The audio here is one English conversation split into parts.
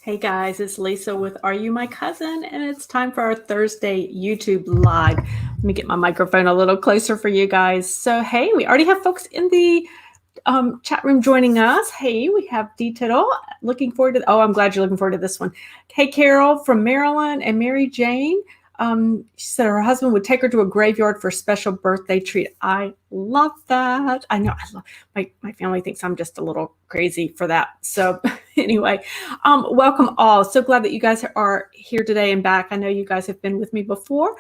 Hey guys, it's Lisa with Are You My Cousin? And it's time for our Thursday YouTube Live. Let me get my microphone a little closer for you guys. So, hey, we already have folks in the chat room joining us. Hey, we have D Tittle. Looking forward to, I'm glad you're looking forward to this one. Hey, Carol from Maryland and Mary Jane. She said her husband would take her to a graveyard for a special birthday treat. I love that. I know my family thinks I'm just a little crazy for that. So anyway, welcome all. So glad that you guys are here today and back. I know you guys have been with me before.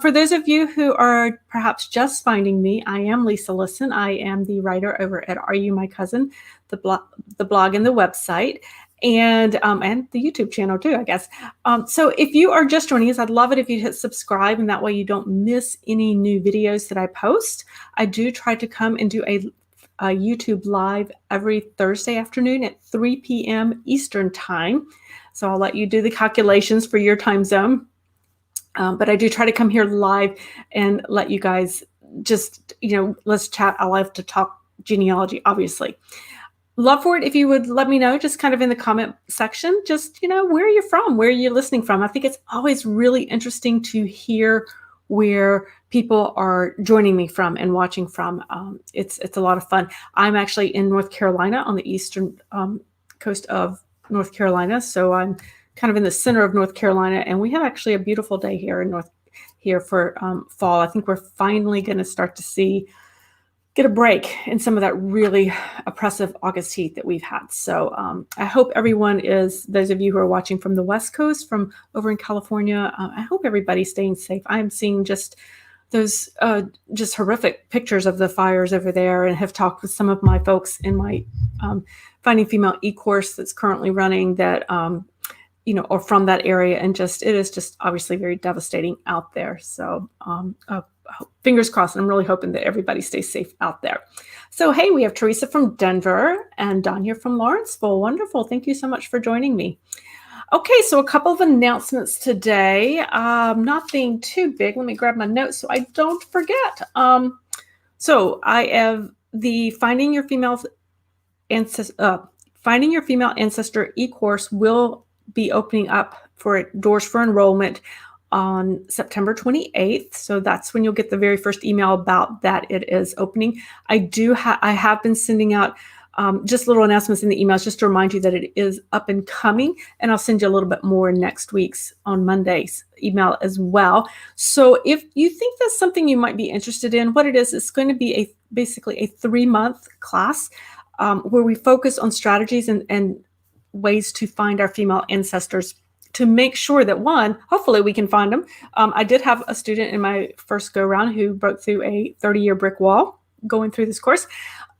For those of you who are perhaps just finding me, I am Lisa Listen. I am the writer over at Are You My Cousin, the blog and the website. And the YouTube channel too, I guess. So if you are just joining us, I'd love it if you hit subscribe, and that way you don't miss any new videos that I post. I do try to come and do a YouTube Live every Thursday afternoon at 3 p.m. Eastern Time. So I'll let you do the calculations for your time zone. But I do try to come here live and let you guys just, let's chat. I love to talk genealogy, obviously. Love for it if you would let me know, just kind of in the comment section, just, where are you from? Where are you listening from? I think it's always really interesting to hear where people are joining me from and watching from. It's a lot of fun. I'm actually in North Carolina, on the eastern coast of North Carolina. So I'm kind of in the center of North Carolina, and we have actually a beautiful day here for fall. I think we're finally going to start to get a break in some of that really oppressive August heat that we've had. So I hope everyone those of you who are watching from the West Coast, from over in California, I hope everybody's staying safe. I am seeing just those just horrific pictures of the fires over there, and have talked with some of my folks in my Finding Female e-course that's currently running that, or from that area. And it is just obviously very devastating out there. So fingers crossed. I'm really hoping that everybody stays safe out there. So, hey, we have Teresa from Denver and Don here from Lawrenceville. Wonderful. Thank you so much for joining me. Okay, so a couple of announcements today. Nothing too big. Let me grab my notes so I don't forget. So I have the Finding Your Female Ancestor e-course will be opening up for doors for enrollment on September 28th. So that's when you'll get the very first email about that it is opening. I have been sending out just little announcements in the emails just to remind you that it is up and coming, and I'll send you a little bit more next week's on Monday's email as well. So if you think that's something you might be interested in, what it is, it's going to be basically a 3-month class where we focus on strategies and ways to find our female ancestors, to make sure that, one, hopefully we can find them. I did have a student in my first go-round who broke through a 30-year brick wall going through this course.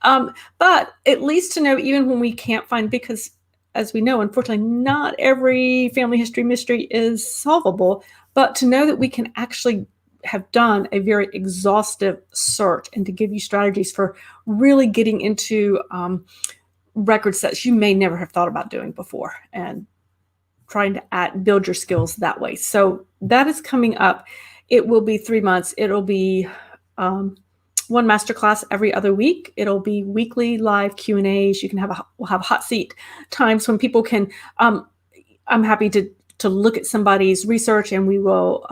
But at least to know, even when we can't find, because as we know, unfortunately, not every family history mystery is solvable, but to know that we can actually have done a very exhaustive search, and to give you strategies for really getting into record sets you may never have thought about doing before, and trying to build your skills that way. So that is coming up. It will be 3 months. It'll be one masterclass every other week. It'll be weekly live Q&As. You can we'll have hot seat times when people can, I'm happy to look at somebody's research, and we will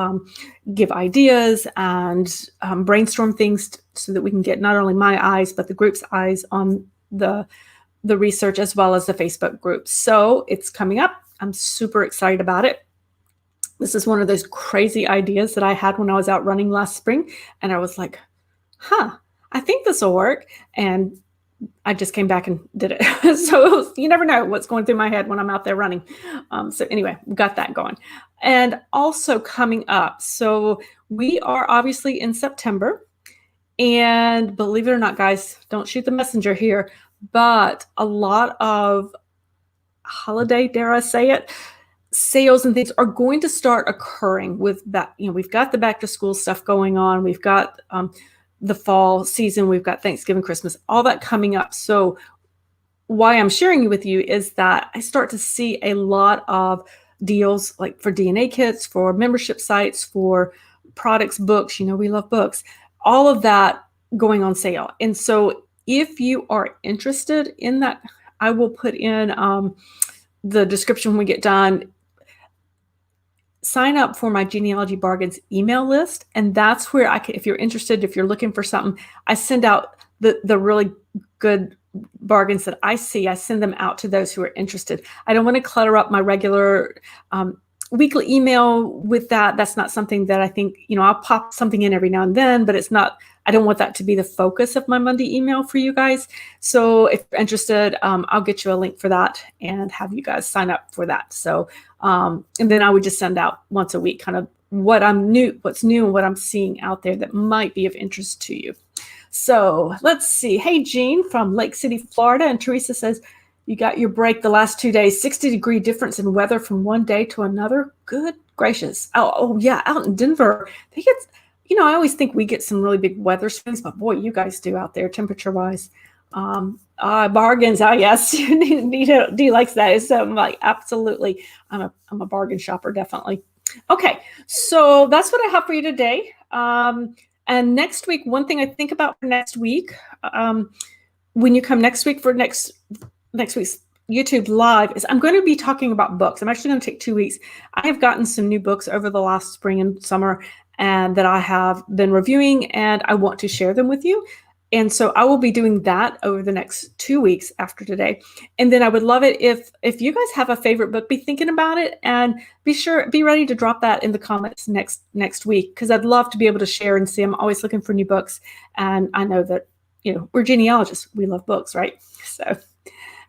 give ideas and brainstorm things so that we can get not only my eyes, but the group's eyes on the research, as well as the Facebook group. So it's coming up. I'm super excited about it. This is one of those crazy ideas that I had when I was out running last spring. And I was like, I think this will work. And I just came back and did it. So you never know what's going through my head when I'm out there running. So anyway, we got that going. And also coming up, so we are obviously in September. And believe it or not, guys, don't shoot the messenger here, but a lot of holiday, dare I say it, sales and things are going to start occurring with that. We've got the back to school stuff going on. We've got the fall season. We've got Thanksgiving, Christmas, all that coming up. So why I'm sharing it with you is that I start to see a lot of deals, like for DNA kits, for membership sites, for products, books. We love books, all of that going on sale. And so if you are interested in that, I will put in the description when we get done, sign up for my Genealogy Bargains email list. And that's where I can, if you're interested, if you're looking for something, I send out the really good bargains that I see. I send them out to those who are interested. I don't want to clutter up my regular weekly email with that. That's not something that I think, I'll pop something in every now and then, but it's not, I don't want that to be the focus of my Monday email for you guys. So if you're interested, I'll get you a link for that and have you guys sign up for that. So, and then I would just send out once a week kind of what's new and what I'm seeing out there that might be of interest to you. So let's see. Hey, Jean from Lake City, Florida. And Teresa says, you got your break the last 2 days, 60-degree difference in weather from one day to another. Good gracious. Oh yeah, out in Denver, they get, I always think we get some really big weather swings, but boy, you guys do out there temperature-wise. Bargains. Oh yes, D likes that. So I'm like, absolutely. I'm a bargain shopper, definitely. Okay, so that's what I have for you today. And next week, one thing I think about for next week, when you come next week for next week's YouTube Live, is I'm going to be talking about books. I'm actually going to take 2 weeks. I have gotten some new books over the last spring and summer, and that I have been reviewing, and I want to share them with you. And so I will be doing that over the next 2 weeks after today. And then I would love it if you guys have a favorite book, be thinking about it and be ready to drop that in the comments next week, because I'd love to be able to share and see. I'm always looking for new books. And I know that, we're genealogists. We love books, right? So,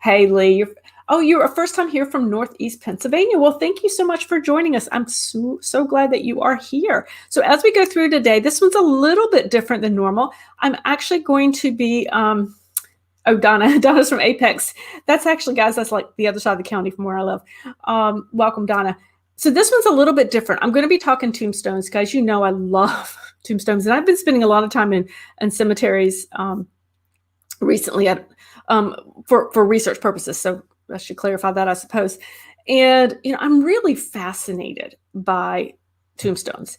hey, Lee, you're a first time here from Northeast Pennsylvania. Well, thank you so much for joining us. I'm so glad that you are here. So as we go through today, this one's a little bit different than normal. I'm actually going to be, Donna's from Apex. That's actually, guys, that's like the other side of the county from where I live. Welcome, Donna. So this one's a little bit different. I'm going to be talking tombstones, guys. I love tombstones, and I've been spending a lot of time in cemeteries recently for research purposes. So I should clarify that, I suppose. And, I'm really fascinated by tombstones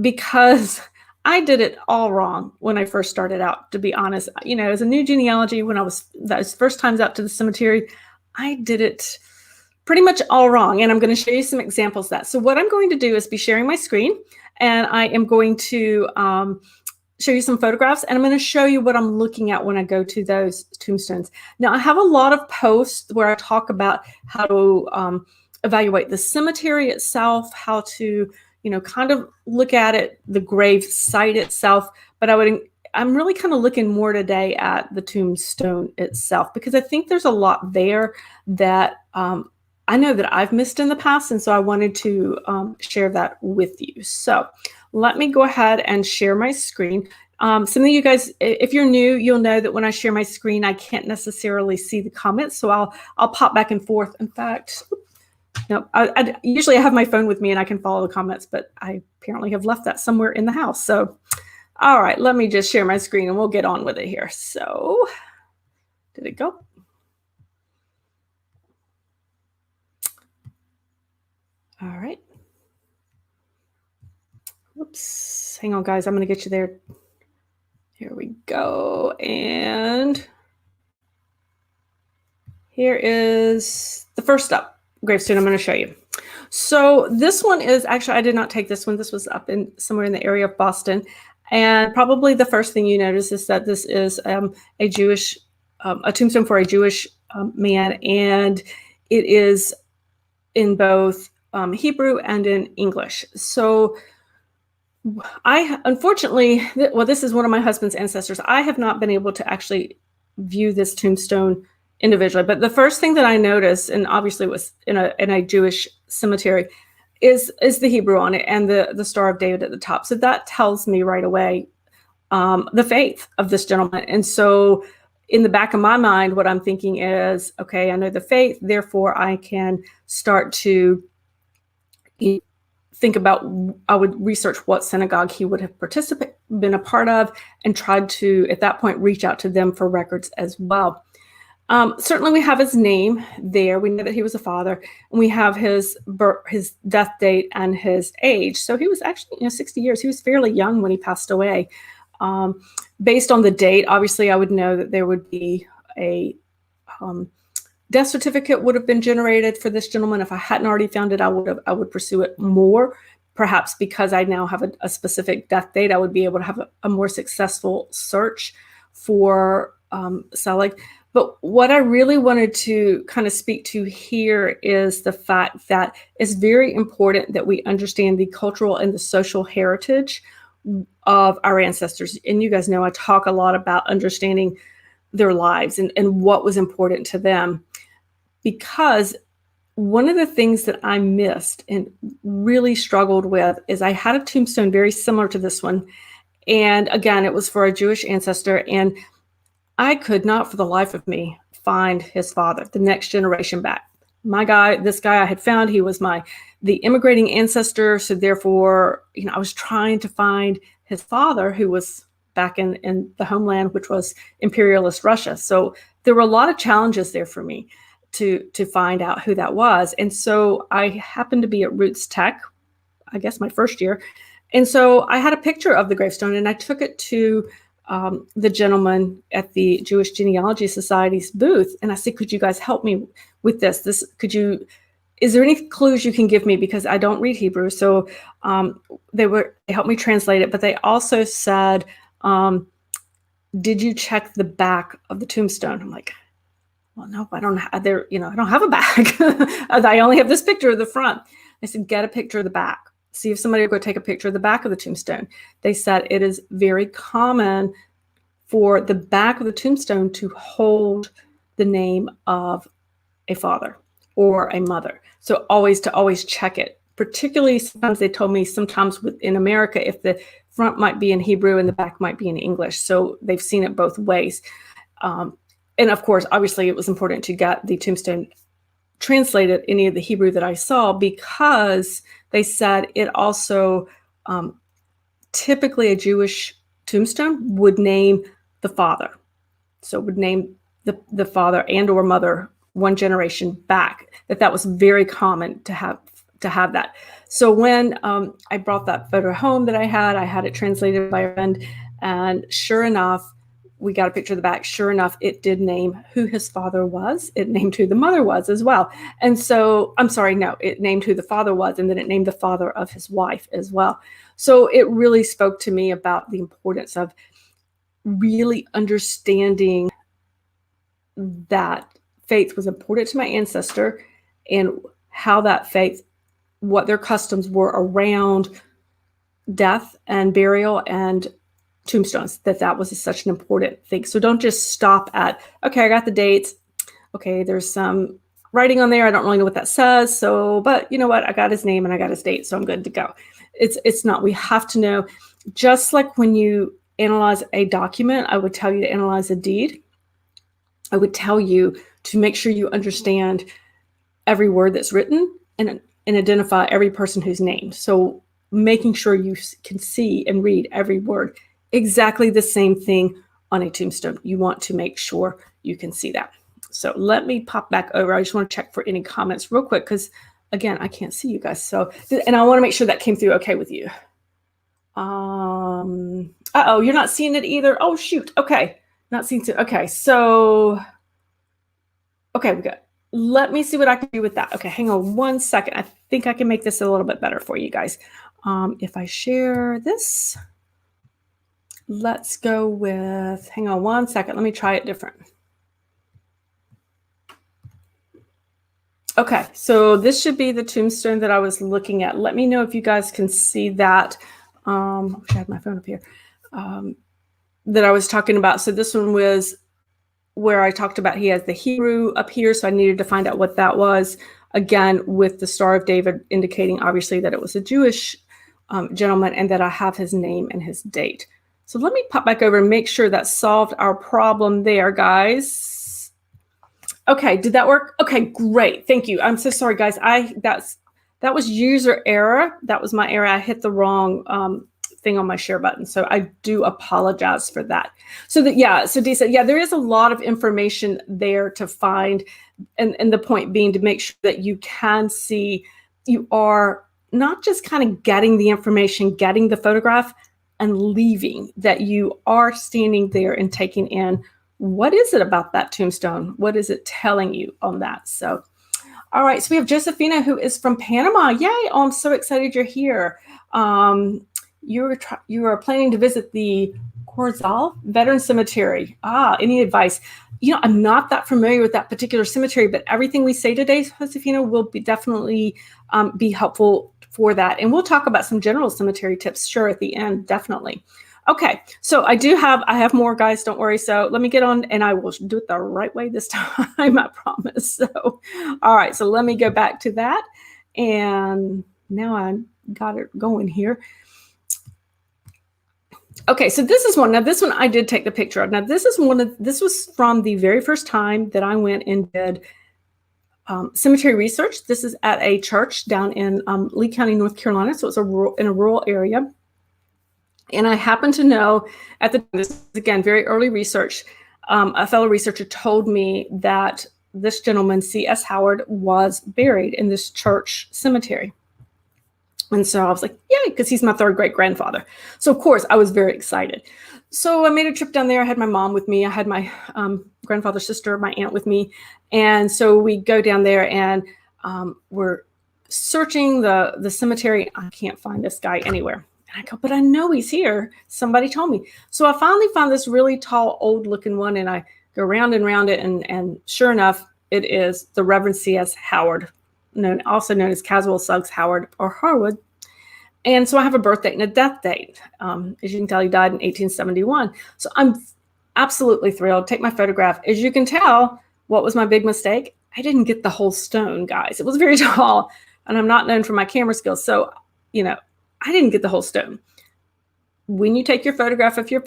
because I did it all wrong when I first started out, to be honest. As a new genealogy, when those first times out to the cemetery, I did it pretty much all wrong. And I'm going to show you some examples of that. So what I'm going to do is be sharing my screen, and I am going to show you some photographs, and I'm going to show you what I'm looking at when I go to those tombstones. Now, I have a lot of posts where I talk about how to evaluate the cemetery itself, how to, kind of look at it, the grave site itself. But I'm really kind of looking more today at the tombstone itself, because I think there's a lot there that I know that I've missed in the past. And so I wanted to share that with you. So let me go ahead and share my screen. Some of you guys, if you're new, you'll know that when I share my screen, I can't necessarily see the comments. So I'll pop back and forth. In fact, no, I usually have my phone with me and I can follow the comments, but I apparently have left that somewhere in the house. So, all right, let me just share my screen and we'll get on with it here. So, did it go? All right. Whoops. Hang on, guys. I'm going to get you there. Here we go. And here is the first up gravestone I'm going to show you. So this one is actually, I did not take this one. This was up in somewhere in the area of Boston. And probably the first thing you notice is that this is a tombstone for a Jewish man. And it is in both Hebrew and in English. So unfortunately, this is one of my husband's ancestors. I have not been able to actually view this tombstone individually. But the first thing that I noticed, and obviously it was in a Jewish cemetery, is the Hebrew on it and the Star of David at the top. So that tells me right away the faith of this gentleman. And so in the back of my mind, what I'm thinking is, okay, I know the faith, therefore I can start to think about, I would research what synagogue he would have been a part of, and tried to, at that point, reach out to them for records as well. Certainly we have his name there. We know that he was a father, and we have his death date and his age. So he was actually, 60 years. He was fairly young when he passed away. Based on the date, obviously I would know that there would be a death certificate would have been generated for this gentleman. If I hadn't already found it, I would pursue it more. Perhaps because I now have a specific death date, I would be able to have a more successful search for Selig. But what I really wanted to kind of speak to here is the fact that it's very important that we understand the cultural and the social heritage of our ancestors. And you guys know I talk a lot about understanding their lives and what was important to them. Because one of the things that I missed and really struggled with is I had a tombstone very similar to this one. And again, it was for a Jewish ancestor. And I could not for the life of me find his father, the next generation back. This guy I had found, he was the immigrating ancestor. So therefore, I was trying to find his father, who was back in the homeland, which was imperialist Russia. So there were a lot of challenges there for me to find out who that was. And so I happened to be at Roots Tech, I guess my first year. And so I had a picture of the gravestone and I took it to the gentleman at the Jewish Genealogy Society's booth. And I said, could you guys help me with this? Is there any clues you can give me? Because I don't read Hebrew. So they helped me translate it, but they also said, did you check the back of the tombstone? I'm like, well, no, I don't have I don't have a back. I only have this picture of the front. I said, get a picture of the back. See if somebody will go take a picture of the back of the tombstone. They said it is very common for the back of the tombstone to hold the name of a father or a mother. So always check it. Particularly, sometimes they told me sometimes in America, if the front might be in Hebrew and the back might be in English. So they've seen it both ways. And of course, obviously, it was important to get the tombstone translated any of the Hebrew that I saw, because they said it also typically a Jewish tombstone would name the father. So it would name the father and or mother one generation back. That was very common to have that. So when I brought that photo home that I had it translated by a friend, and sure enough, we got a picture of the back. Sure enough, it did name who his father was. It named who the mother was as well. And so, it named who the father was, and then it named the father of his wife as well. So it really spoke to me about the importance of really understanding that faith was important to my ancestor, and how that faith, what their customs were around death and burial and tombstones, that was such an important thing. So don't just stop at, okay, I got the dates. Okay, there's some writing on there. I don't really know what that says. So, but you know what? I got his name and I got his date, so I'm good to go. It's not. We have to know, just like when you analyze a document, I would tell you to analyze a deed. I would tell you to make sure you understand every word that's written and identify every person who's named. So making sure you can see and read every word. Exactly the same thing on a tombstone. You want to make sure you can see that. So let me pop back over. I just want to check for any comments real quick, because again, I can't see you guys. So, and I want to make sure that came through okay with you. Uh-oh, you're not seeing it either. Oh, shoot. Okay. Not seeing it. Okay. So, okay, we got, let me see what I can do with that. Okay. Hang on one second. I think I can make this a little bit better for you guys. If I share this, let's go with, hang on one second. Let me try it different. Okay, so this should be the tombstone that I was looking at. Let me know if you guys can see that. I wish I had my phone up here. That I was talking about. So this one was where I talked about he has the Hebrew up here. So I needed to find out what that was. Again, with the Star of David indicating obviously that it was a Jewish gentleman, and that I have his name and his date. So let me pop back over and make sure that solved our problem there, guys. Okay, did that work? Okay, great. Thank you. I'm so sorry, guys. That was user error. That was my error. I hit the wrong thing on my share button. So I do apologize for that. So Dee said, yeah, there is a lot of information there to find. And the point being to make sure that you can see, you are not just kind of getting the information, getting the photograph, and leaving, that you are standing there and taking in what is it about that tombstone? What is it telling you on that? So, all right. So we have Josephina, who is from Panama. Yay. Oh, I'm so excited you're here. You are planning to visit the Corzal Veteran Cemetery. Any advice? I'm not that familiar with that particular cemetery, but everything we say today, Josefina, will be definitely be helpful for that. And we'll talk about some general cemetery tips, sure, at the end, definitely. Okay, so I have more, guys, don't worry. So let me get on, and I will do it the right way this time, I promise. So, all right, so let me go back to that. And now I got it going here. Okay, so this is one. Now, this one I did take the picture of. Now, this was from the very first time that I went and did cemetery research. This is at a church down in Lee County, North Carolina. So it's in a rural area. And I happen to know at the time, this is again very early research, a fellow researcher told me that this gentleman, C.S. Howard, was buried in this church cemetery. And so I was like, yay, because he's my third great grandfather. So of course I was very excited. So I made a trip down there. I had my mom with me. I had my grandfather's sister, my aunt with me. And so we go down there and we're searching the cemetery. I can't find this guy anywhere. And I go, but I know he's here. Somebody told me. So I finally found this really tall, old looking one. And I go round and round it. And sure enough, it is the Reverend C.S. Howard, also known as Caswell Suggs Howard or Harwood. And so I have a birth date and a death date. As you can tell, he died in 1871. So I'm absolutely thrilled. Take my photograph. As you can tell, what was my big mistake? I didn't get the whole stone, guys. It was very tall, and I'm not known for my camera skills. So, I didn't get the whole stone. When you take your photograph of your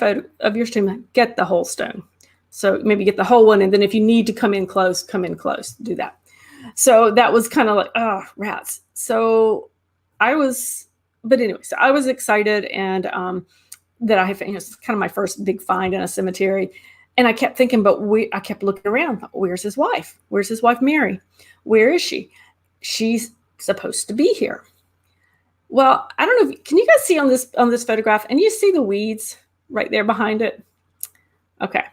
stone, get the whole stone. So maybe get the whole one, and then if you need to come in close, do that. So that was kind of like, oh, rats. So I was excited, and that I had, it's kind of my first big find in a cemetery. And I kept thinking, I kept looking around. Where's his wife? Where's his wife, Mary? Where is she? She's supposed to be here. Well, I don't know. Can you guys see on this photograph? And you see the weeds right there behind it? Okay.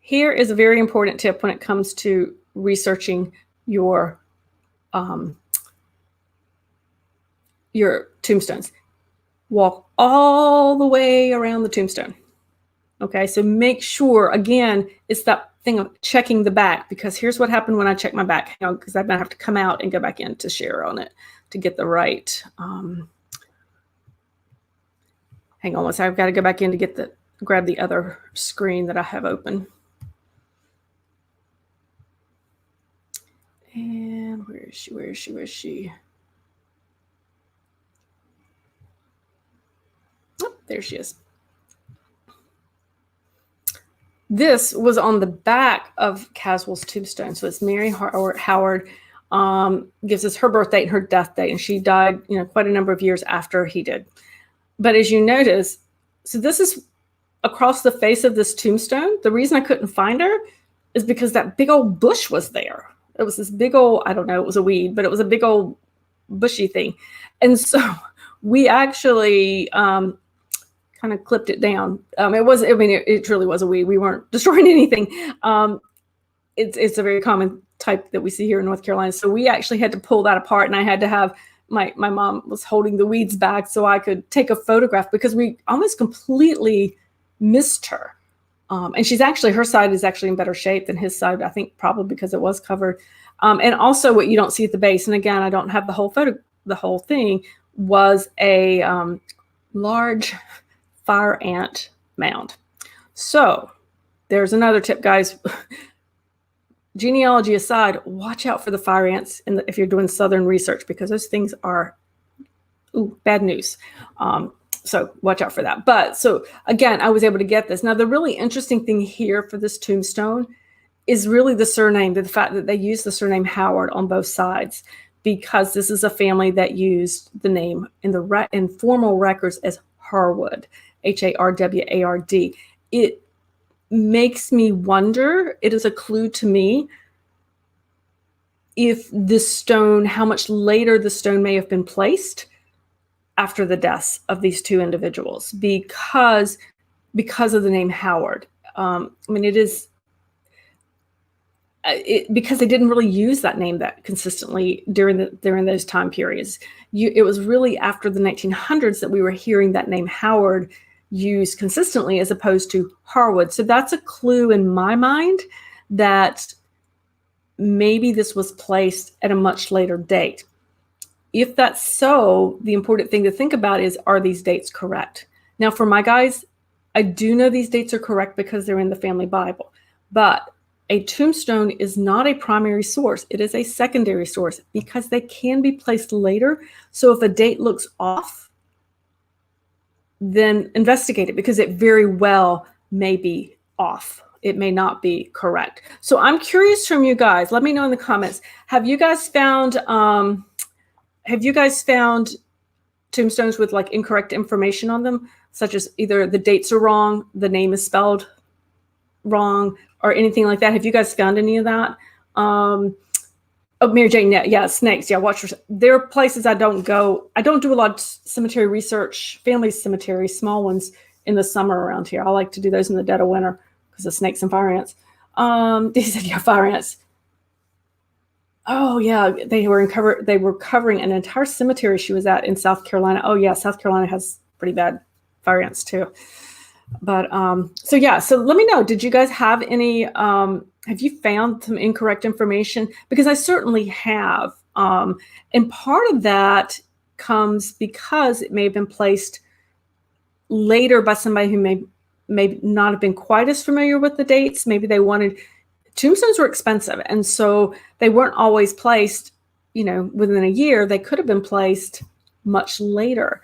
Here is a very important tip when it comes to researching your tombstones. Walk all the way around the tombstone. Okay, so make sure, again, it's that thing of checking the back, because here's what happened when I checked my back, because I'm going to have to come out and go back in to share on it to get the right. Hang on one second, I've got to go back in to grab the other screen that I have open. And where is she? Oh, there she is. This was on the back of Caswell's tombstone. So it's Mary Howard, gives us her birth date and her death date. And she died, quite a number of years after he did. But as you notice, so this is across the face of this tombstone. The reason I couldn't find her is because that big old bush was there. It was this big old, I don't know, it was a weed, but it was a big old bushy thing. And so we actually kind of clipped it down. It truly was a weed. We weren't destroying anything. It's a very common type that we see here in North Carolina. So we actually had to pull that apart, and I had to have my mom was holding the weeds back so I could take a photograph, because we almost completely missed her. And her side is actually in better shape than his side, I think probably because it was covered. And also what you don't see at the base, and again, I don't have the whole thing, was a large fire ant mound. So there's another tip, guys. Genealogy aside, watch out for the fire ants if you're doing Southern research, because those things are bad news. So watch out for that. But so again, I was able to get this. Now, the really interesting thing here for this tombstone is really the surname, the fact that they use the surname Howard on both sides, because this is a family that used the name in formal records as Harwood, Harward. It makes me wonder, it is a clue to me, if this stone, how much later the stone may have been placed after the deaths of these two individuals, because of the name Howard. I mean, it is because they didn't really use that name that consistently during those time periods. It was really after the 1900s that we were hearing that name Howard used consistently as opposed to Harwood. So that's a clue in my mind that maybe this was placed at a much later date. If that's so, the important thing to think about is, are these dates correct? Now, for my guys, I do know these dates are correct because they're in the family Bible, but a tombstone is not a primary source. It is a secondary source because they can be placed later. So if a date looks off, then investigate it because it very well may be off. It may not be correct. So I'm curious from you guys. Let me know in the comments. Have you guys found tombstones with like incorrect information on them, such as either the dates are wrong, the name is spelled wrong, or anything like that? Have you guys found any of that? Oh, Mary Jane, yeah, snakes. Yeah, watch for. There are places I don't go. I don't do a lot of cemetery research, family cemetery, small ones in the summer around here. I like to do those in the dead of winter because of snakes and fire ants. He said, yeah, fire ants. Oh yeah, they were covering an entire cemetery she was at in South Carolina. Oh yeah, South Carolina has pretty bad fire ants too. But so yeah, so let me know. Did you guys have any? Have you found some incorrect information? Because I certainly have, and part of that comes because it may have been placed later by somebody who may not have been quite as familiar with the dates. Maybe they wanted. Tombstones were expensive, and so they weren't always placed, within a year. They could have been placed much later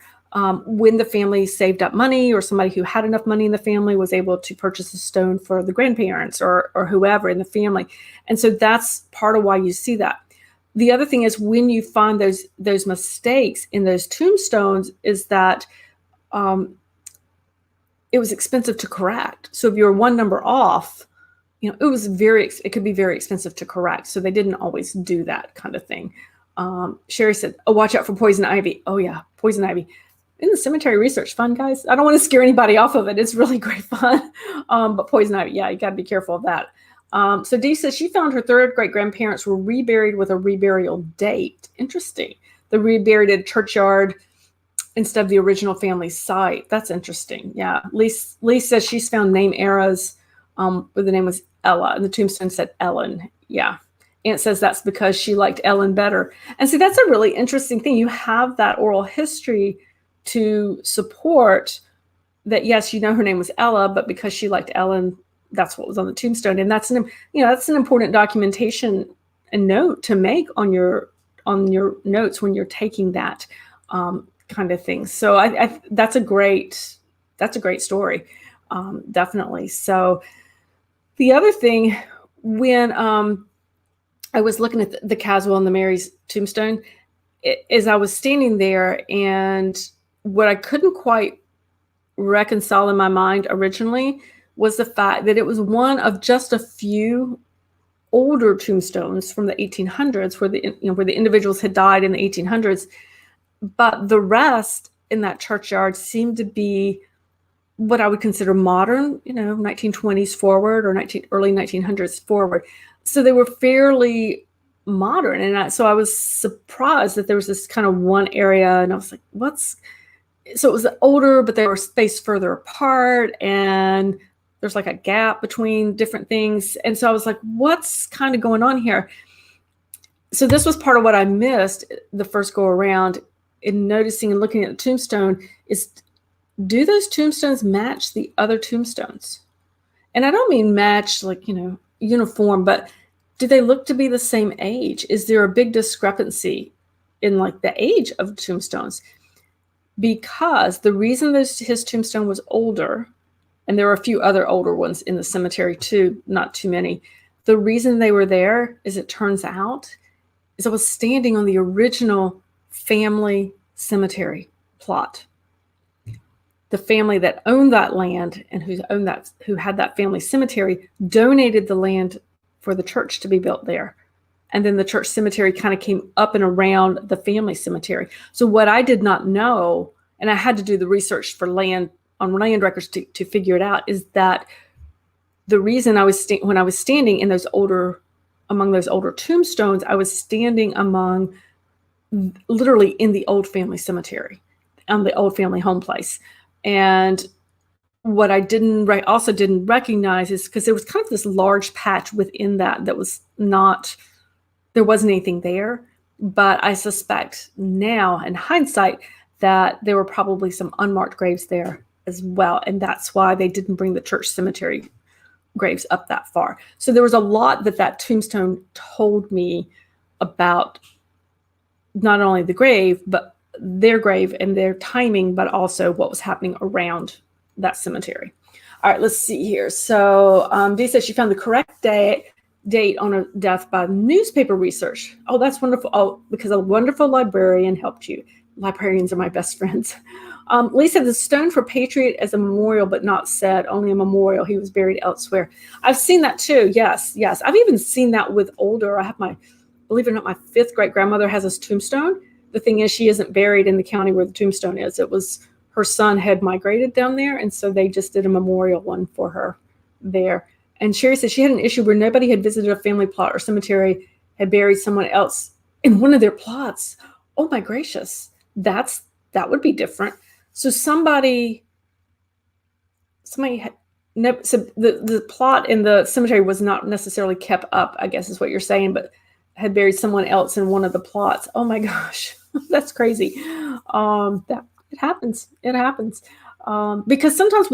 when the family saved up money, or somebody who had enough money in the family was able to purchase a stone for the grandparents or whoever in the family. And so that's part of why you see that. The other thing is when you find those mistakes in those tombstones is that it was expensive to correct. So if you're one number off, it could be very expensive to correct. So they didn't always do that kind of thing. Sherry said, oh, watch out for poison ivy. Oh yeah, poison ivy. In the cemetery research, fun, guys. I don't want to scare anybody off of it. It's really great fun. But poison ivy, yeah, you got to be careful of that. So Dee says she found her third great-grandparents were reburied with a reburial date. Interesting. They're reburied at a churchyard instead of the original family site. That's interesting. Yeah. Lee says she's found name eras where the name was Ella, and the tombstone said Ellen. Yeah. Aunt says that's because she liked Ellen better. And see, that's a really interesting thing. You have that oral history to support that, yes, her name was Ella, but because she liked Ellen, that's what was on the tombstone. And that's an important documentation and note to make on your notes when you're taking that kind of thing. So I that's a great story. Definitely. So the other thing, when I was looking at the Caswell and the Mary's tombstone, as I was standing there, and what I couldn't quite reconcile in my mind originally was the fact that it was one of just a few older tombstones from the 1800s where the individuals had died in the 1800s, but the rest in that churchyard seemed to be what I would consider modern, 1920s forward or early 1900s forward. So they were fairly modern. And so I was surprised that there was this kind of one area, and I was like, so it was older, but they were spaced further apart, and there's like a gap between different things. And so I was like, what's kind of going on here? So this was part of what I missed the first go around in noticing and looking at the tombstone is, do those tombstones match the other tombstones? And I don't mean match like, uniform, but do they look to be the same age? Is there a big discrepancy in like the age of the tombstones? Because the reason his tombstone was older, and there were a few other older ones in the cemetery too, not too many. The reason they were there, as it turns out, is I was standing on the original family cemetery plot. The family that owned that land and who had that family cemetery donated the land for the church to be built there. And then the church cemetery kind of came up and around the family cemetery. So what I did not know, and I had to do the research for land records to figure it out, is that the reason when I was standing in among those older tombstones, I was standing among literally in the old family cemetery, the old family home place. And what I also didn't recognize is because there was kind of this large patch within that was not, there wasn't anything there. But I suspect now, in hindsight, that there were probably some unmarked graves there as well. And that's why they didn't bring the church cemetery graves up that far. So there was a lot that tombstone told me about not only the grave, but their grave and their timing, but also what was happening around that cemetery. All right, let's see here. So Dee says she found the correct date on a death by newspaper research. Oh, that's wonderful. Oh, because a wonderful librarian helped you. Librarians are my best friends. Lisa, the stone for Patriot as a memorial, but not said, only a memorial. He was buried elsewhere. I've seen that too. Yes. I've even seen that with older. I have believe it or not, my 5th great grandmother has a tombstone. The thing is, she isn't buried in the county where the tombstone is. It was her son had migrated down there, and so they just did a memorial one for her there. And Sherry said she had an issue where nobody had visited a family plot or cemetery, had buried someone else in one of their plots. Oh my gracious, that would be different. So somebody had so the plot in the cemetery was not necessarily kept up, I guess is what you're saying, but had buried someone else in one of the plots. Oh my gosh, that's crazy. It happens. Because sometimes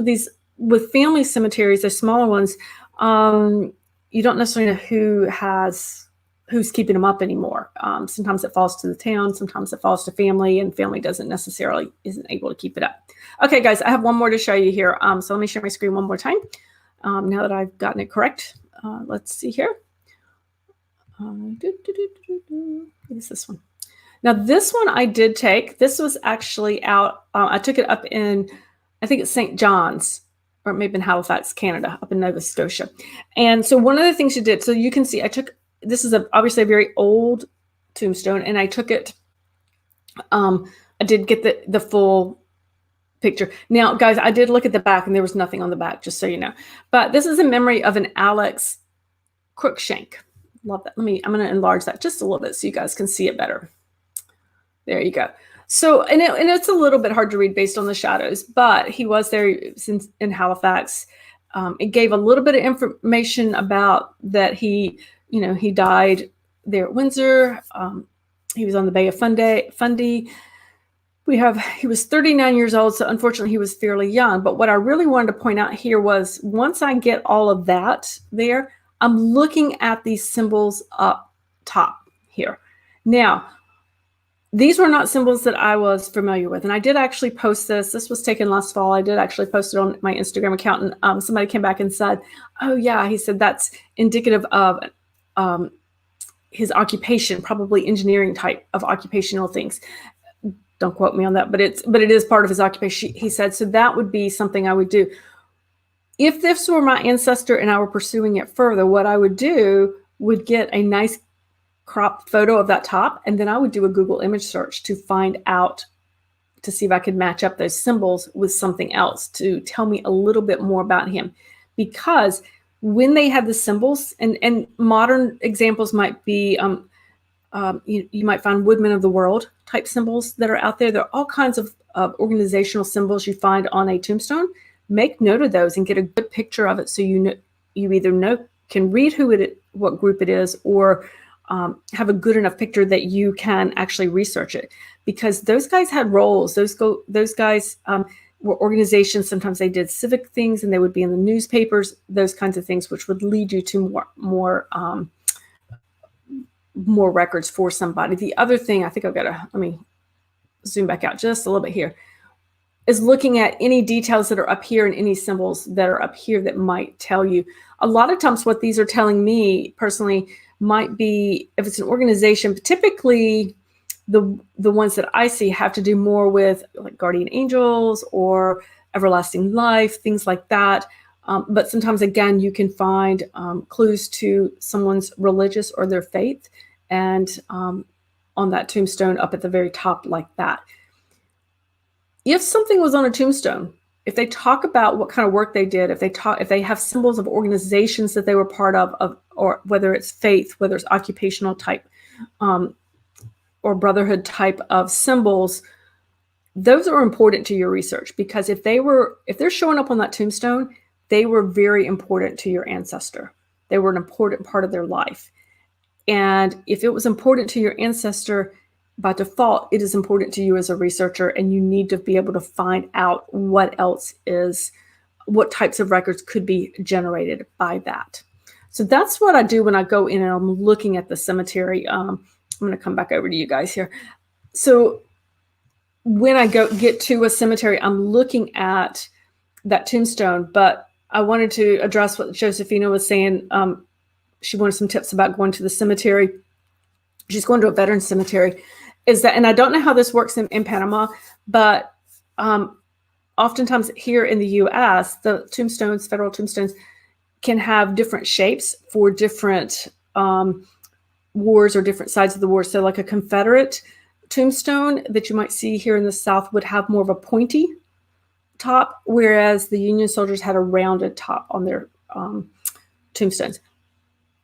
with family cemeteries, the smaller ones, you don't necessarily know who's keeping them up anymore. Sometimes it falls to the town, sometimes it falls to family, and family isn't able to keep it up. Okay, guys, I have one more to show you here. So let me share my screen one more time. Now that I've gotten it correct, let's see here. What is this one? Now, this one I did take. This was actually out. I took it up in, I think it's St. John's, or maybe in Halifax, Canada, up in Nova Scotia. And so one of the things you did, so you can see, this is obviously a very old tombstone, and I took it. I did get the full picture. Now, guys, I did look at the back, and there was nothing on the back, just so you know. But this is in memory of an Alex Cruikshank. Love that. I'm going to enlarge that just a little bit so you guys can see it better. There you go. So, and it's a little bit hard to read based on the shadows, but he was there in Halifax. It gave a little bit of information about that he died there at Windsor. He was on the Bay of Fundy. He was 39 years old, so unfortunately he was fairly young. But what I really wanted to point out here was once I get all of that there, I'm looking at these symbols up top here. Now, these were not symbols that I was familiar with. And I did actually post this. This was taken last fall. I did actually post it on my Instagram account. And somebody came back and said, oh, yeah, he said that's indicative of his occupation, probably engineering type of occupational things. Don't quote me on that, but it is part of his occupation. He said, so that would be something I would do. If this were my ancestor and I were pursuing it further, what I would do would get a nice cropped photo of that top, and then I would do a Google image search to find out, to see if I could match up those symbols with something else to tell me a little bit more about him. Because when they had the symbols, and modern examples might be, you might find Woodmen of the World type symbols that are out there. There are all kinds of organizational symbols you find on a tombstone. Make note of those and get a good picture of it, so you either can read what group it is, or have a good enough picture that you can actually research it. Because those guys had roles. Those guys were organizations. Sometimes they did civic things, and they would be in the newspapers. Those kinds of things, which would lead you to more records for somebody. The other thing, I think let me zoom back out just a little bit here, is looking at any details that are up here and any symbols that are up here that might tell you. A lot of times what these are telling me personally might be, if it's an organization, but typically the ones that I see have to do more with like guardian angels or everlasting life, things like that. But sometimes, again, you can find clues to someone's religious or their faith, and on that tombstone up at the very top like that. If something was on a tombstone if they talk about what kind of work they did, if they have symbols of organizations that they were part of, or whether it's faith, whether it's occupational type, or brotherhood type of symbols, those are important to your research, because if they're showing up on that tombstone, they were very important to your ancestor. They were an important part of their life. And if it was important to your ancestor, by default, it is important to you as a researcher, and you need to be able to find out what types of records could be generated by that. So that's what I do when I go in and I'm looking at the cemetery. I'm going to come back over to you guys here. So when I get to a cemetery, I'm looking at that tombstone, but I wanted to address what Josephina was saying. She wanted some tips about going to the cemetery. She's going to a veteran cemetery. And I don't know how this works in Panama, but oftentimes here in the U.S., the tombstones, federal tombstones, can have different shapes for different wars or different sides of the war. So like a Confederate tombstone that you might see here in the South would have more of a pointy top, whereas the Union soldiers had a rounded top on their tombstones.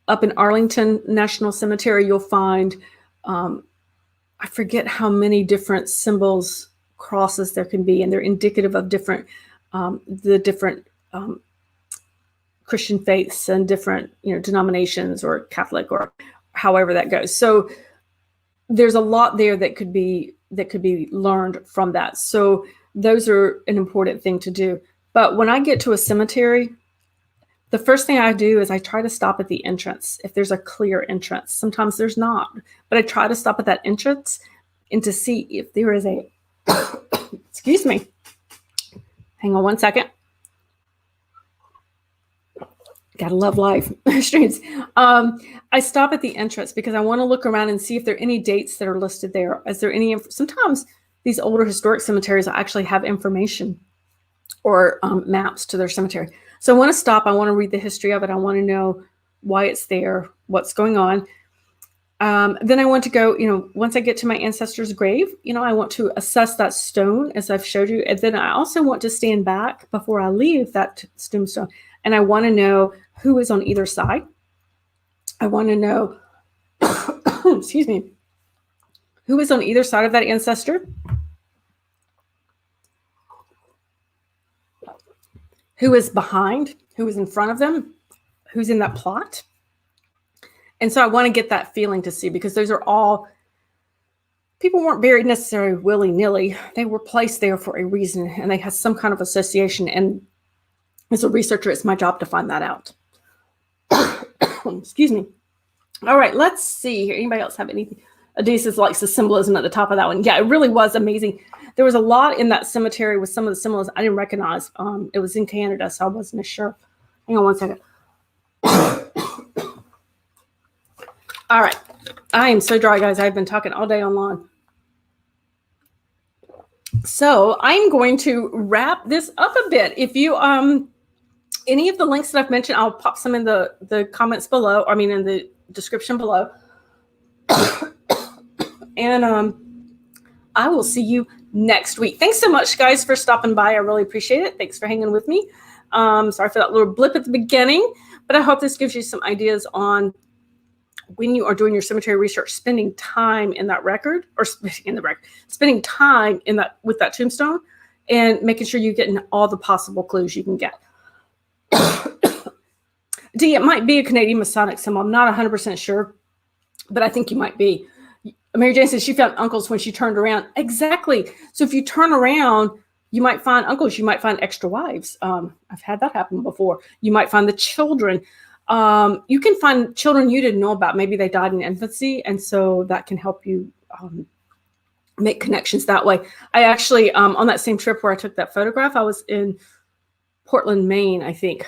Up in Arlington National Cemetery, you'll find, I forget how many different symbols, crosses there can be, and they're indicative of different Christian faiths and different denominations, or Catholic, or however that goes. So there's a lot there that could be learned from that. So those are an important thing to do. But when I get to a cemetery, the first thing I do is I try to stop at the entrance. If there's a clear entrance, sometimes there's not, but I try to stop at that entrance and to see if there is a, excuse me, hang on one second. Gotta love life streams. I stop at the entrance because I want to look around and see if there are any dates that are listed there. Is there any, sometimes these older historic cemeteries actually have information or maps to their cemetery. So I want to stop. I want to read the history of it. I want to know why it's there, what's going on. Then I want to go, once I get to my ancestor's grave, I want to assess that stone as I've showed you. And then I also want to stand back before I leave that tombstone. And I want to know who is on either side. I want to know, excuse me, who is on either side of that ancestor. Who is behind, who is in front of them, who's in that plot. And so I want to get that feeling to see, because those are all, people weren't buried necessarily willy-nilly. They were placed there for a reason, and they have some kind of association. And as a researcher, it's my job to find that out. Excuse me. All right, let's see here. Anybody else have anything? Odysseus likes the symbolism at the top of that one. Yeah, it really was amazing. There was a lot in that cemetery with some of the symbols I didn't recognize. It was in Canada, so I wasn't as sure. Hang on one second. All right. I am so dry, guys. I've been talking all day online. So I'm going to wrap this up a bit. If you any of the links that I've mentioned, I'll pop some in the comments below. I mean, in the description below. And I will see you next week. Thanks so much, guys, for stopping by. I really appreciate it. Thanks for hanging with me. Sorry for that little blip at the beginning, but I hope this gives you some ideas on when you are doing your cemetery research, spending time in that record, or spending time in that with that tombstone, and making sure you're getting all the possible clues you can get. D, it might be a Canadian Masonic symbol. I'm not 100% sure, but I think you might be. Mary Jane says she found uncles when she turned around. Exactly. So if you turn around, you might find uncles. You might find extra wives. I've had that happen before. You might find the children. You can find children you didn't know about. Maybe they died in infancy, and so that can help you make connections that way. I actually, on that same trip where I took that photograph, I was in Portland, Maine, I think.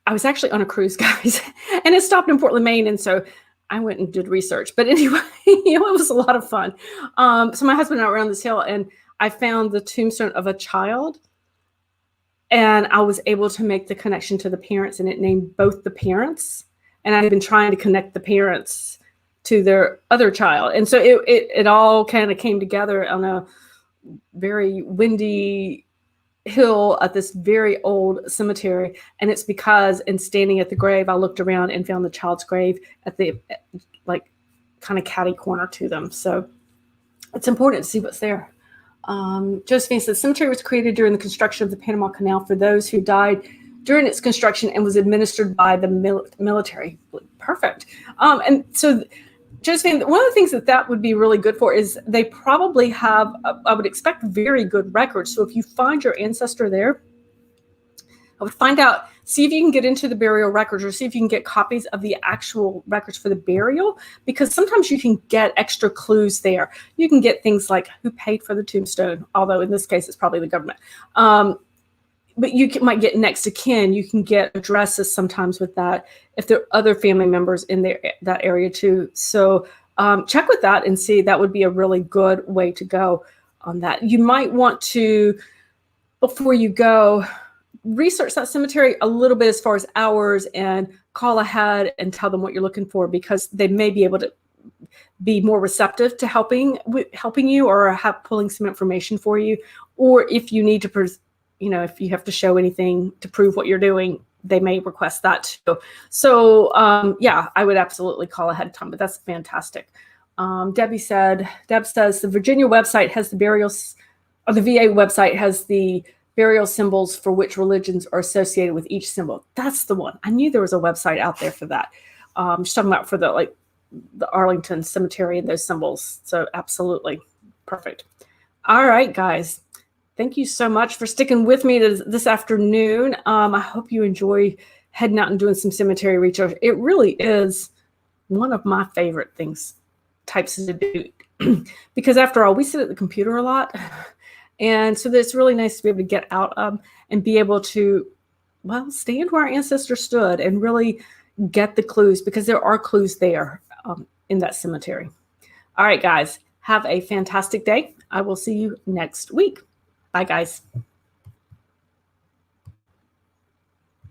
I was actually on a cruise, guys, and it stopped in Portland, Maine, and so I went and did research. But anyway, it was a lot of fun. So my husband and I were on this hill, and I found the tombstone of a child, and I was able to make the connection to the parents, and it named both the parents. And I've been trying to connect the parents to their other child. And so it all kind of came together on a very windy hill at this very old cemetery, and it's because in standing at the grave, I looked around and found the child's grave at the like kind of catty corner to them. So it's important to see what's there. Josephine says, cemetery was created during the construction of the Panama Canal for those who died during its construction and was administered by the military. Perfect. And so Josephine, one of the things that would be really good for is they probably have, I would expect, very good records. So if you find your ancestor there, I would find out, see if you can get into the burial records or see if you can get copies of the actual records for the burial, because sometimes you can get extra clues there. You can get things like who paid for the tombstone, although in this case, it's probably the government. But you might get next of kin. You can get addresses sometimes with that if there are other family members in that area too. So check with that and see. That would be a really good way to go on that. You might want to, before you go, research that cemetery a little bit as far as hours and call ahead and tell them what you're looking for, because they may be able to be more receptive to helping you or pulling some information for you. Or if you need to if you have to show anything to prove what you're doing, they may request that too. So yeah, I would absolutely call ahead of time, but that's fantastic. Deb says the Virginia website has the burials, or the VA website has the burial symbols for which religions are associated with each symbol. That's the one. I knew there was a website out there for that. She's talking about for the Arlington Cemetery and those symbols. So absolutely perfect. All right, guys. Thank you so much for sticking with me this afternoon. I hope you enjoy heading out and doing some cemetery research. It really is one of my favorite types to do, because after all, we sit at the computer a lot. And so it's really nice to be able to get out and be able to, stand where our ancestors stood and really get the clues, because there are clues there in that cemetery. All right, guys, have a fantastic day. I will see you next week. Bye, guys.